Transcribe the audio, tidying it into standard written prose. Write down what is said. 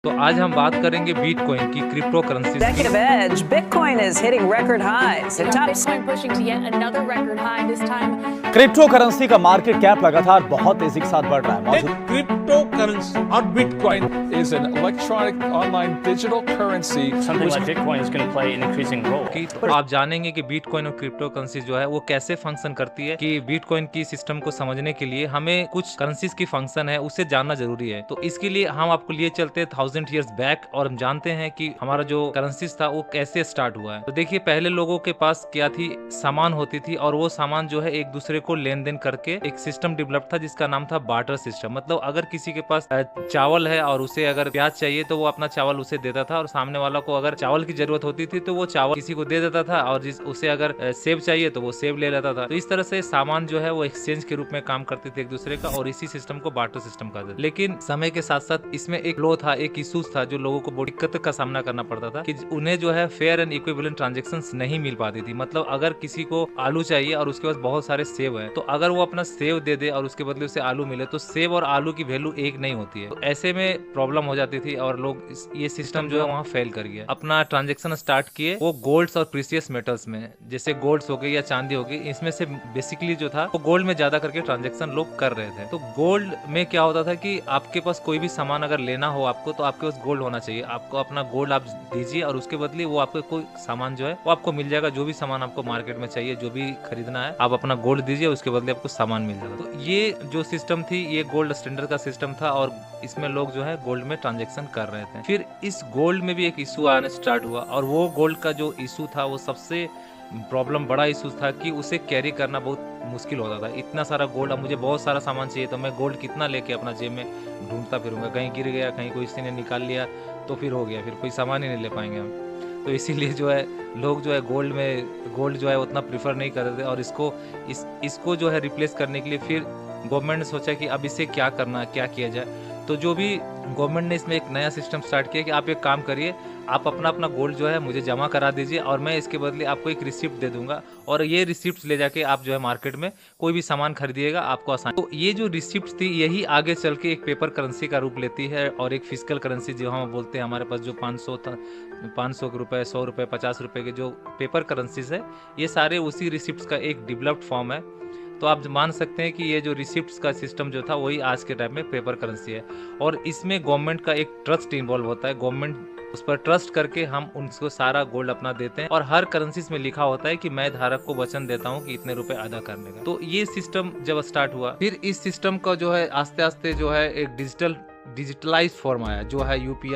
तो आज हम बात करेंगे बिटकॉइन की, क्रिप्टो करेंसी की। Executive edge, Bitcoin is hitting record highs. It tops Bitcoin pushing to yet another record high, this time crypto currency का मार्केट कैप लगातार बहुत तेजी के साथ बढ़ रहा है। Cryptocurrency or Bitcoin is an electronic online digital currency. Something like Bitcoin is going to play an increasing role. तो आप जानेंगे कि बिटकॉइन और क्रिप्टो करेंसी जो है वो कैसे फंक्शन करती है। कि बिटकॉइन की सिस्टम को समझने के लिए हमें कुछ करेंसीज की फंक्शन है उसे जानना जरूरी है। तो इसके लिए हम आपको लिए चलते हैं 1000 ईयर्स बैक और हम जानते हैं कि हमारा जो करेंसीज था वो कैसे स्टार्ट हुआ है। तो देखिए, पहले लोगों के पास क्या थी, सामान होती थी और वो सामान जो है एक दूसरे को लेन देन करके एक सिस्टम डेवलप था जिसका नाम था बार्टर सिस्टम। मतलब अगर किसी के पास चावल है और उसे अगर प्याज चाहिए तो वो अपना चावल उसे देता था, और सामने वाला को अगर चावल की जरूरत होती थी तो वो चावल किसी को दे देता था, और उसे अगर सेब चाहिए तो वो सेब ले लेता था। तो इस तरह से सामान जो है वो एक्सचेंज के रूप में काम करते थे एक दूसरे का, और इसी सिस्टम को बार्टर सिस्टम कहते थे। लेकिन समय के साथ साथ इसमें एक लो था, एक इशूज था जो लोगों को बड़ी दिक्कत का सामना करना पड़ता था कि उन्हें जो है फेयर एंड इक्विवेलेंट ट्रांजैक्शंस नहीं मिल पाती थी। मतलब अगर किसी को आलू चाहिए और उसके पास बहुत सारे सेब है, तो अगर वो अपना सेब दे दे और उसके बदले उसे आलू मिले तो सेब और आलू की वैल्यू एक नहीं होती है। तो ऐसे में प्रॉब्लम हो जाती थी और लोग ये सिस्टम जो है वहाँ फेल कर गया। अपना ट्रांजेक्शन स्टार्ट किए वो गोल्ड्स और प्रीसियस मेटल्स में, जैसे गोल्ड्स हो गई या चांदी हो गई, इसमें से बेसिकली जो था वो गोल्ड में ज्यादा करके ट्रांजेक्शन लोग कर रहे थे। तो गोल्ड में क्या होता था कि आपके पास कोई भी सामान अगर लेना हो आपको, तो आपके पास गोल्ड होना चाहिए। आपको अपना गोल्ड आप दीजिए और उसके बदले वो आपको कोई सामान जो है वो आपको मिल जाएगा। जो भी सामान आपको मार्केट में चाहिए, जो भी खरीदना है, आप अपना गोल्ड दीजिए, उसके बदले आपको सामान मिल जाएगा। तो ये जो सिस्टम थी ये गोल्ड स्टैंडर्ड का सिस्टम था, और इसमें लोग जो है गोल्ड में ट्रांजैक्शन कर रहे थे। फिर इस गोल्ड में भी एक इशू आना स्टार्ट हुआ, और वो गोल्ड का जो इशू था वो सबसे प्रॉब्लम बड़ा इशू था कि उसे कैरी करना बहुत मुश्किल होता था। इतना सारा गोल्ड, अब मुझे बहुत सारा सामान चाहिए तो मैं गोल्ड कितना लेके अपना जेब में ढूंढता फिरूंगा, कहीं गिर गया, कहीं कोई किसी ने निकाल लिया तो फिर हो गया, फिर कोई सामान ही नहीं ले पाएंगे हम। तो इसीलिए जो है लोग जो है गोल्ड जो है उतना प्रीफर नहीं करते थे, और इसको जो है रिप्लेस करने के लिए फिर गवर्नमेंट ने सोचा कि अब इसे क्या करना है, क्या किया जाए। तो जो भी गवर्नमेंट ने इसमें एक नया सिस्टम स्टार्ट किया कि आप एक काम करिए, आप अपना गोल्ड जो है मुझे जमा करा दीजिए और मैं इसके बदले आपको एक रिसिप्ट दे दूंगा, और ये रिसिप्ट ले जाके आप जो है मार्केट में कोई भी सामान खरीदिएगा आपको आसान। तो ये जो रिसिप्ट थी यही आगे चल के एक पेपर करेंसी का रूप लेती है, और एक फिजिकल करेंसी जो हम बोलते हैं, हमारे पास जो 500 के रुपए, 100 रुपए, 50 रुपए के जो पेपर करेंसीज है, ये सारे उसी रिसिप्ट का एक डेवलप्ड फॉर्म है। तो आप मान सकते हैं कि ये जो रिसिप्ट्स का सिस्टम जो था वही आज के टाइम में पेपर करेंसी है, और इसमें गवर्नमेंट का एक ट्रस्ट इन्वॉल्व होता है। गवर्नमेंट उस पर ट्रस्ट करके हम उनको सारा गोल्ड अपना देते हैं, और हर करेंसीज में लिखा होता है कि मैं धारक को वचन देता हूं कि इतने रुपए अदा करने का। तो ये सिस्टम जब स्टार्ट हुआ, फिर इस सिस्टम का जो है आस्ते आस्ते जो है एक डिजिटलाइज फॉर्म आया, जो है यूपीआई